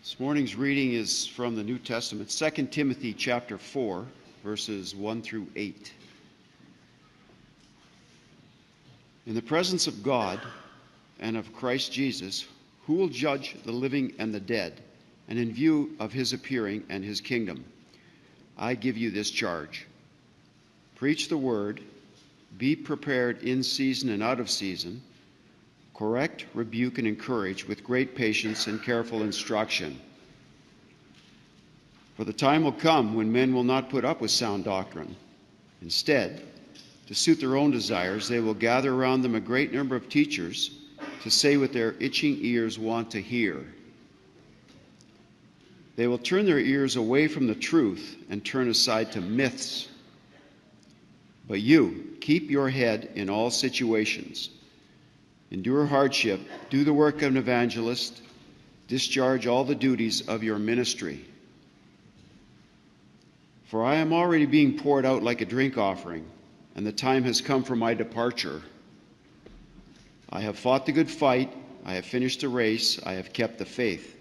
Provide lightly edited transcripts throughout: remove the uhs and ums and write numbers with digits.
This morning's reading is from the New Testament, 2 Timothy chapter 4, verses 1 through 8. In the presence of God and of Christ Jesus, who will judge the living and the dead, and in view of his appearing and his kingdom, I give you this charge. Preach the word, be prepared in season and out of season, correct, rebuke, and encourage with great patience and careful instruction. For the time will come when men will not put up with sound doctrine. Instead, to suit their own desires, they will gather around them a great number of teachers to say what their itching ears want to hear. They will turn their ears away from the truth and turn aside to myths. But you, keep your head in all situations. Endure hardship, do the work of an evangelist, discharge all the duties of your ministry. For I am already being poured out like a drink offering, and the time has come for my departure. I have fought the good fight, I have finished the race, I have kept the faith.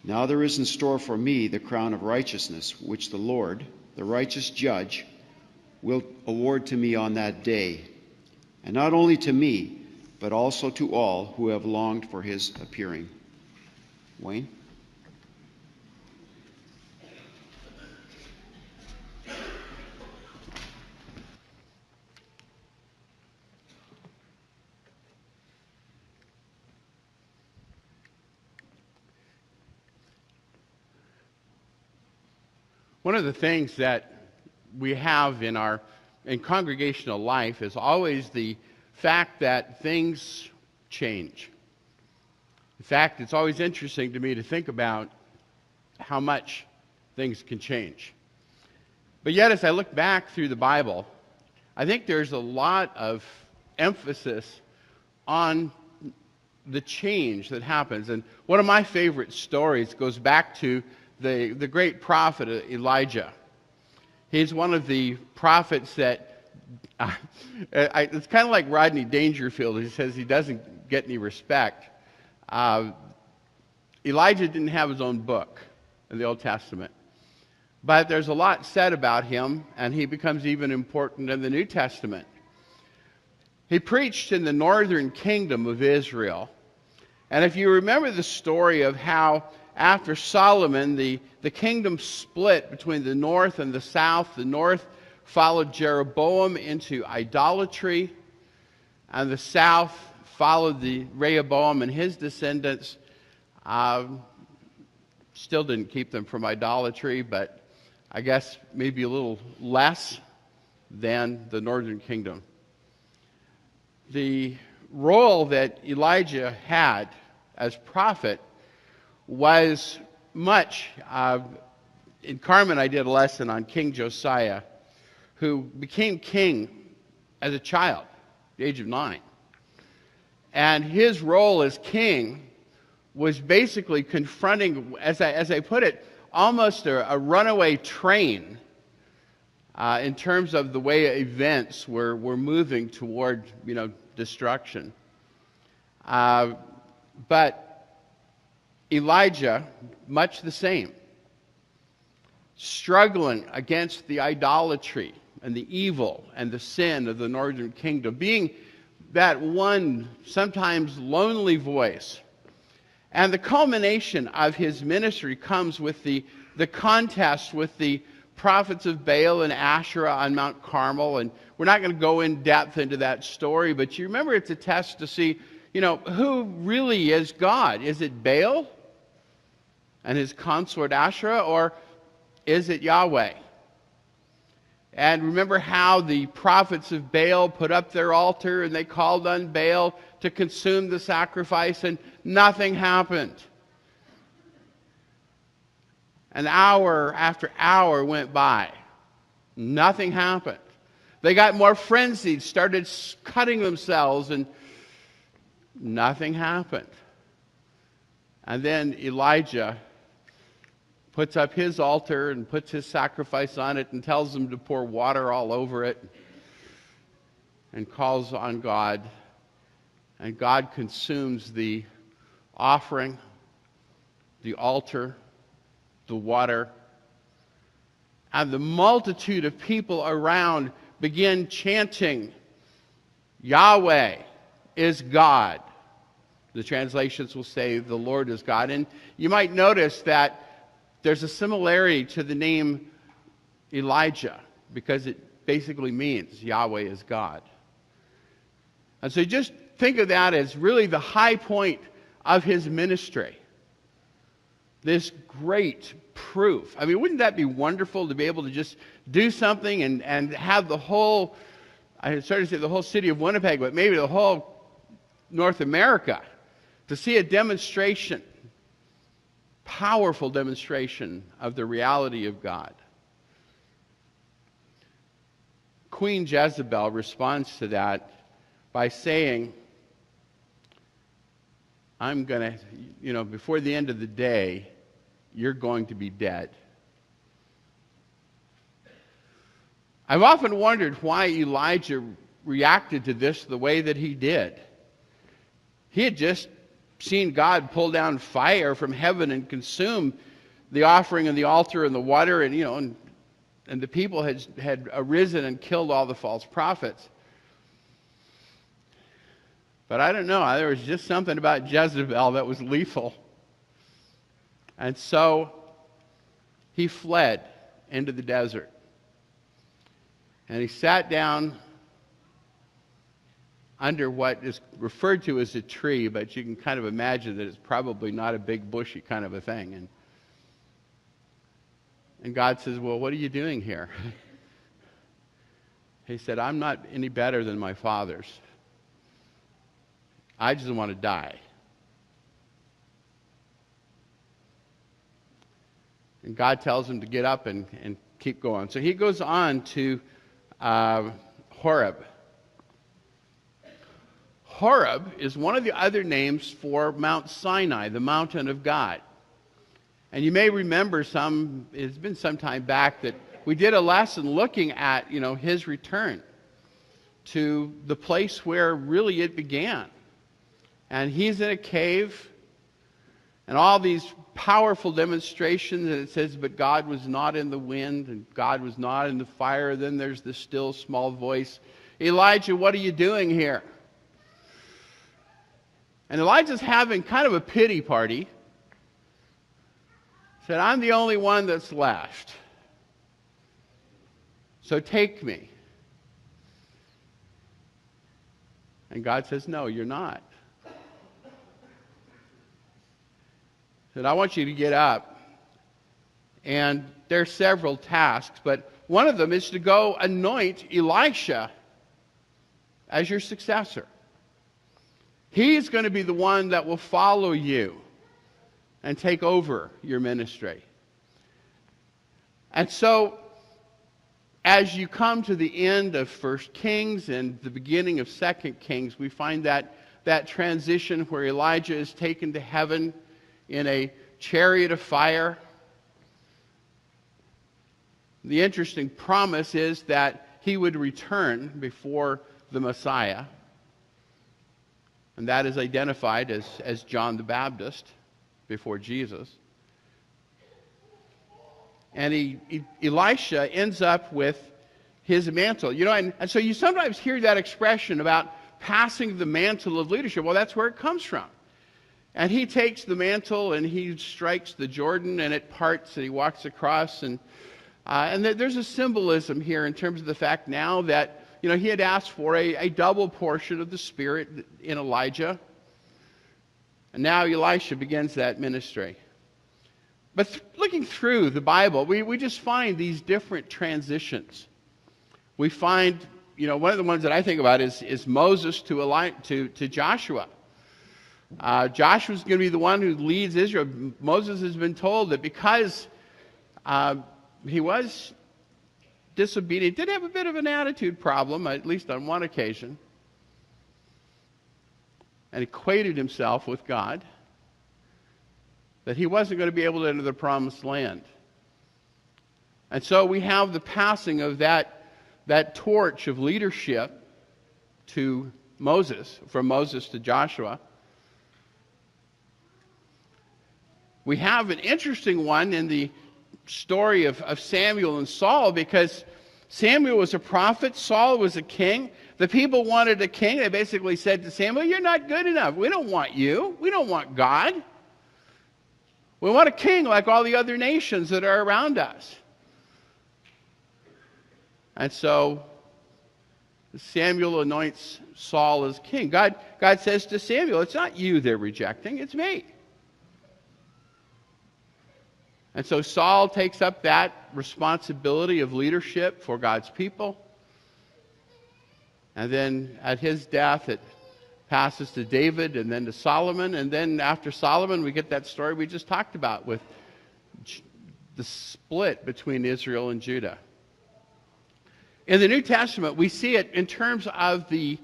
Now there is in store for me the crown of righteousness, which the Lord, the righteous judge, will award to me on that day, and not only to me, but also to all who have longed for his appearing. Wayne? One of the things that we have in congregational life is always the fact that things change. In fact, it's always interesting to me to think about how much things can change. But yet, as I look back through the Bible, I think there's a lot of emphasis on the change that happens. And one of my favorite stories goes back to the great prophet Elijah. He's one of the prophets that, it's kind of like Rodney Dangerfield. He says he doesn't get any respect. Elijah didn't have his own book in the Old Testament. But there's a lot said about him, and he becomes even important in the New Testament. He preached in the northern kingdom of Israel. And if you remember the story of how after Solomon, the kingdom split between the north and the south. The north followed Jeroboam into idolatry, and the south followed the Rehoboam and his descendants. Still didn't keep them from idolatry, but I guess maybe a little less than the northern kingdom. The role that Elijah had as prophet was much. In Carmen, I did a lesson on King Josiah, who became king as a child, at the age of 9. And his role as king was basically confronting, as I put it, almost a runaway train in terms of the way events were moving toward, destruction. But Elijah, much the same, struggling against the idolatry and the evil and the sin of the northern kingdom, being that one sometimes lonely voice. And the culmination of his ministry comes with the contest with the prophets of Baal and Asherah on Mount Carmel. And we're not going to go in depth into that story, but you remember it's a test to see, who really is God? Is it Baal and his consort Asherah, or is it Yahweh? And remember how the prophets of Baal put up their altar and they called on Baal to consume the sacrifice, and nothing happened. An hour after hour went by. Nothing happened. They got more frenzied, started cutting themselves, and nothing happened. And then Elijah puts up his altar and puts his sacrifice on it and tells them to pour water all over it and calls on God. And God consumes the offering the altar, the water, and the multitude of people around begin chanting, Yahweh is God. The translations will say the Lord is God. And you might notice that there's a similarity to the name Elijah, because it basically means Yahweh is God. And so just think of that as really the high point of his ministry. This great proof. I mean, wouldn't that be wonderful to be able to just do something and have the whole, I started to say the whole city of Winnipeg, but maybe the whole North America, to see a demonstration, powerful demonstration of the reality of God. Queen Jezebel responds to that by saying, I'm going to, before the end of the day, you're going to be dead. I've often wondered why Elijah reacted to this the way that he did. He had just seen God pull down fire from heaven and consume the offering and the altar and the water, and the people had arisen and killed all the false prophets. But I don't know, there was just something about Jezebel that was lethal. And so he fled into the desert. And he sat down under what is referred to as a tree, but you can kind of imagine that it's probably not a big bushy kind of a thing. And God says, well, what are you doing here? He said, I'm not any better than my fathers. I just want to die. And God tells him to get up and keep going. So he goes on to Horeb. Horeb is one of the other names for Mount Sinai, the mountain of God. And you may remember it's been some time back that we did a lesson looking at, his return to the place where really it began. And he's in a cave, and all these powerful demonstrations, and it says, but God was not in the wind, and God was not in the fire. Then there's the still small voice, Elijah, what are you doing here? And Elijah's having kind of a pity party. Said, I'm the only one that's left. So take me. And God says, no, you're not. Said, I want you to get up. And there are several tasks, but one of them is to go anoint Elisha as your successor. He's going to be the one that will follow you and take over your ministry. And so, as you come to the end of 1 Kings and the beginning of 2 Kings, we find that transition where Elijah is taken to heaven in a chariot of fire. The interesting promise is that he would return before the Messiah. And that is identified as John the Baptist before Jesus. And Elisha ends up with his mantle. And so you sometimes hear that expression about passing the mantle of leadership. Well, that's where it comes from. And he takes the mantle and he strikes the Jordan and it parts and he walks across. And there's a symbolism here in terms of the fact now that he had asked for a double portion of the Spirit in Elijah. And now Elisha begins that ministry. But looking through the Bible, we just find these different transitions. We find, one of the ones that I think about is Moses to Joshua. Joshua's going to be the one who leads Israel. Moses has been told that because he was disobedient, did have a bit of an attitude problem, at least on one occasion, and equated himself with God, that he wasn't going to be able to enter the promised land. And so we have the passing of that torch of leadership to Moses, from Moses to Joshua. We have an interesting one in the story of Samuel and Saul, because Samuel was a prophet, Saul was a king. The people wanted a king. They basically said to Samuel, "You're not good enough. We don't want you. We don't want God. We want a king like all the other nations that are around us." And so Samuel anoints Saul as king. God says to Samuel, "It's not you they're rejecting, it's me." And so Saul takes up that responsibility of leadership for God's people. And then at his death, it passes to David and then to Solomon. And then after Solomon, we get that story we just talked about with the split between Israel and Judah. In the New Testament, we see it in terms of the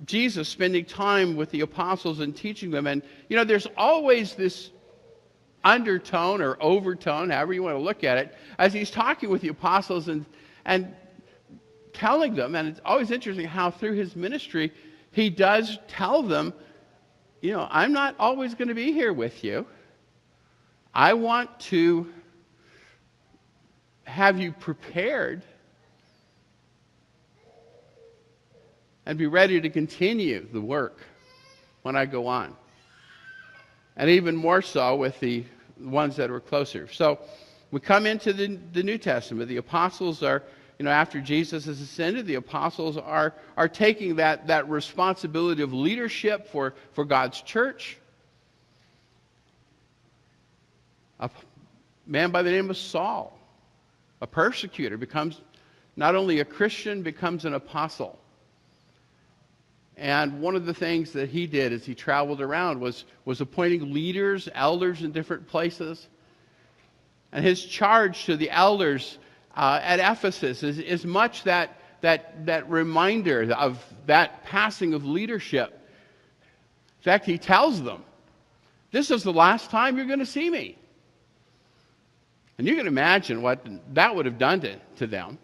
Jesus spending time with the apostles and teaching them. And, there's always this undertone or overtone, however you want to look at it, as he's talking with the apostles and telling them. And it's always interesting how through his ministry, he does tell them, I'm not always going to be here with you. I want to have you prepared and be ready to continue the work when I go on. And even more so with the ones that were closer. So we come into the New Testament. The apostles are, after Jesus has ascended, the apostles are taking that responsibility of leadership for God's church. A man by the name of Saul, a persecutor, becomes not only a Christian, becomes an apostle. And one of the things that he did as he traveled around was appointing leaders, elders in different places. And his charge to the elders at Ephesus is much that reminder of that passing of leadership. In fact, he tells them, "This is the last time you're going to see me." And you can imagine what that would have done to them.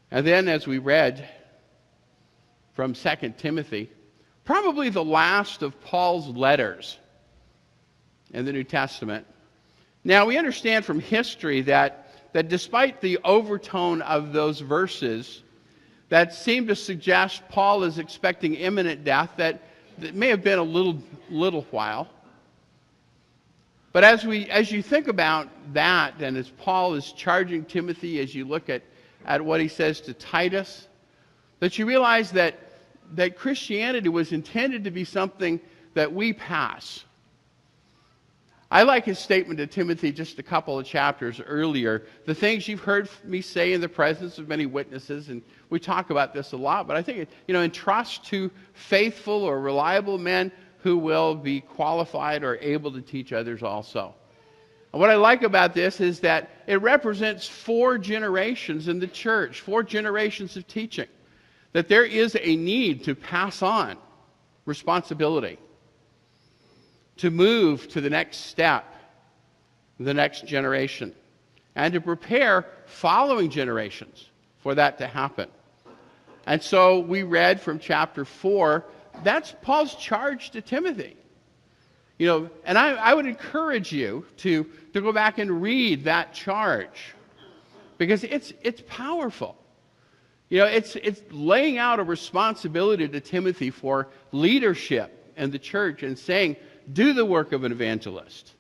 And then, as we read from 2 Timothy, probably the last of Paul's letters in the New Testament. Now, we understand from history that despite the overtone of those verses that seem to suggest Paul is expecting imminent death, that may have been a little while. But as you think about that, and as Paul is charging Timothy, as you look at what he says to Titus, that you realize that Christianity was intended to be something that we pass. I like his statement to Timothy just a couple of chapters earlier. "The things you've heard me say in the presence of many witnesses," and we talk about this a lot, but I think, entrust to faithful or reliable men who will be qualified or able to teach others also. And what I like about this is that it represents 4 generations in the church, 4 generations of teaching, that there is a need to pass on responsibility, to move to the next step, the next generation, and to prepare following generations for that to happen. And so we read from chapter 4, that's Paul's charge to Timothy. And I would encourage you to go back and read that charge, because it's powerful. It's laying out a responsibility to Timothy for leadership in the church and saying, do the work of an evangelist.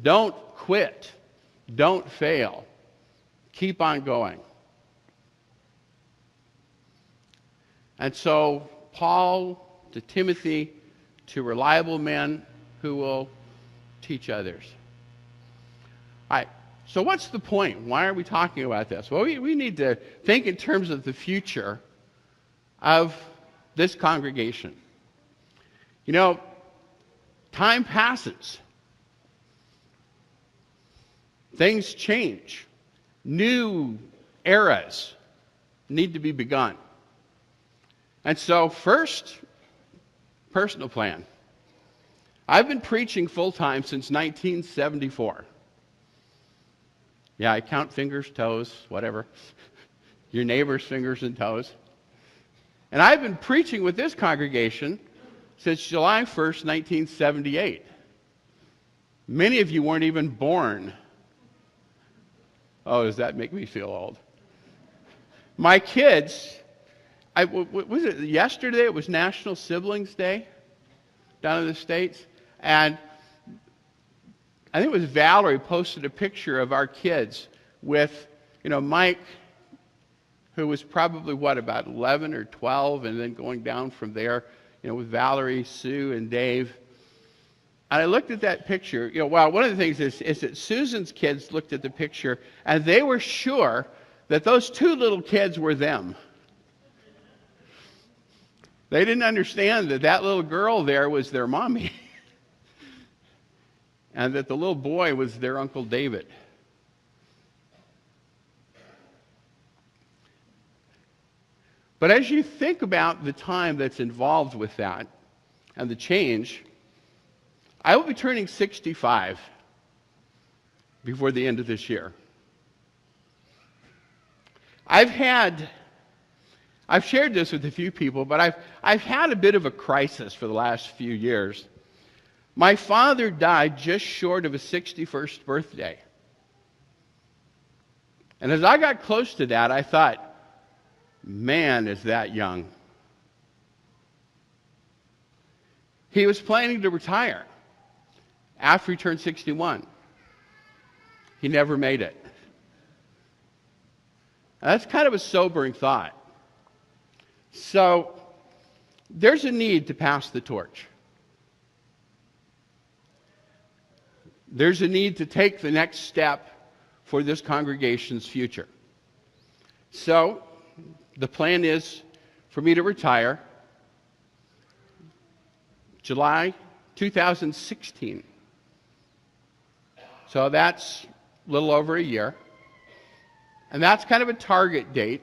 Don't quit. Don't fail. Keep on going. And so Paul to Timothy, to reliable men who will teach others. All right, so what's the point? Why are we talking about this? Well, we need to think in terms of the future of this congregation. Time passes. Things change. New eras need to be begun. And so first, personal plan. I've been preaching full-time since 1974. Yeah, I count fingers, toes, whatever. Your neighbor's fingers and toes. And I've been preaching with this congregation since July 1st, 1978. Many of you weren't even born. Oh, does that make me feel old? My kids, was it yesterday? It was National Siblings Day down in the States. And I think it was Valerie posted a picture of our kids with, Mike, who was probably, about 11 or 12, and then going down from there, with Valerie, Sue, and Dave. And I looked at that picture. One of the things is that Susan's kids looked at the picture, and they were sure that those two little kids were them. They didn't understand that that little girl there was their mommy, and that the little boy was their Uncle David. But as you think about the time that's involved with that and the change, I will be turning 65 before the end of this year. I've shared this with a few people, but I've had a bit of a crisis for the last few years. My father died just short of his 61st birthday. And as I got close to that, I thought, man, is that young. He was planning to retire after he turned 61. He never made it. Now, that's kind of a sobering thought. So, there's a need to pass the torch. There's a need to take the next step for this congregation's future. So, the plan is for me to retire July 2016. So that's a little over a year. And that's kind of a target date.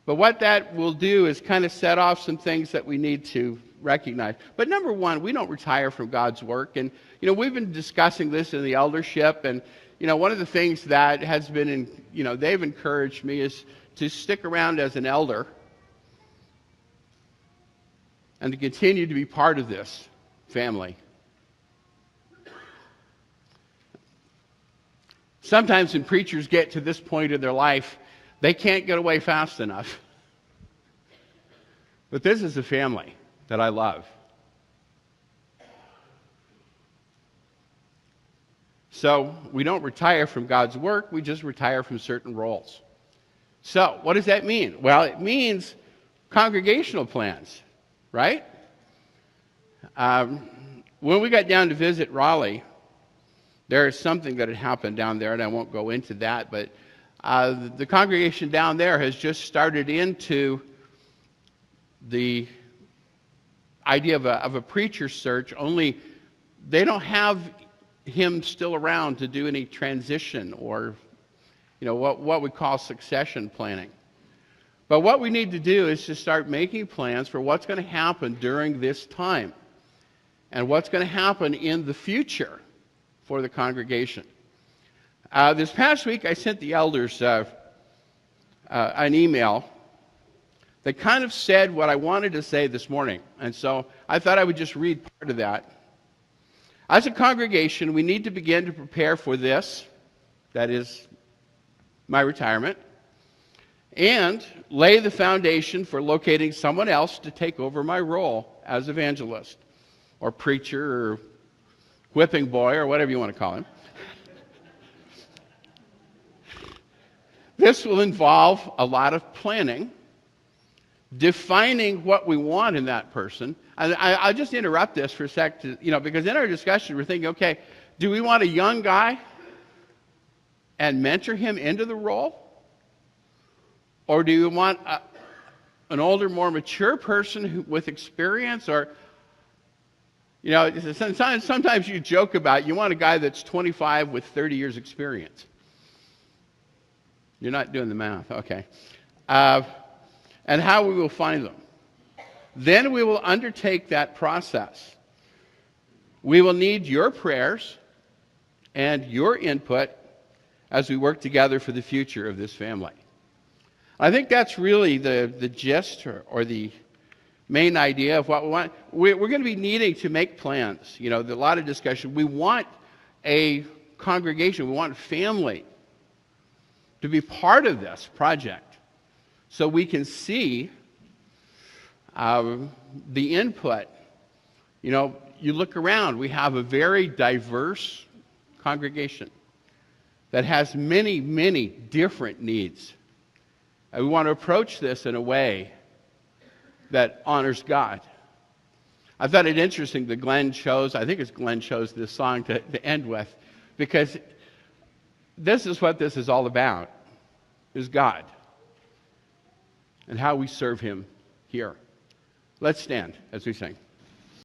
But what that will do is kind of set off some things that we need to recognize. But number one, we don't retire from God's work. And, we've been discussing this in the eldership. And, one of the things that has been, they've encouraged me is to stick around as an elder and to continue to be part of this family. Sometimes when preachers get to this point in their life, they can't get away fast enough. But this is a family that I love. So we don't retire from God's work, we just retire from certain roles. So what does that mean? Well, it means congregational plans, right? When we got down to visit Raleigh, there is something that had happened down there, and I won't go into that, but the congregation down there has just started into the idea of a preacher search, only they don't have him still around to do any transition or what we call succession planning. But what we need to do is to start making plans for what's going to happen during this time and what's going to happen in the future for the congregation. This past week, I sent the elders an email that kind of said what I wanted to say this morning. And so I thought I would just read part of that. As a congregation, we need to begin to prepare for this, that is, my retirement, and lay the foundation for locating someone else to take over my role as evangelist or preacher or whipping boy or whatever you want to call him. This will involve a lot of planning, defining what we want in that person. I'll just interrupt this for a sec, because in our discussion we're thinking, okay, do we want a young guy and mentor him into the role? Or do you want an older, more mature person with experience? Or, sometimes you joke about you want a guy that's 25 with 30 years experience. You're not doing the math, okay. And how we will find them. Then we will undertake that process. We will need your prayers and your input as we work together for the future of this family. I think that's really the gist or the main idea of what we want. We're going to be needing to make plans. You know, there's a lot of discussion. We want a congregation, we want family to be part of this project so we can see the input. You know, you look around, we have a very diverse congregation that has many, many different needs. And we want to approach this in a way that honors God. I thought it interesting that Glenn chose this song to end with, because this is what this is all about, is God and how we serve him here. Let's stand as we sing.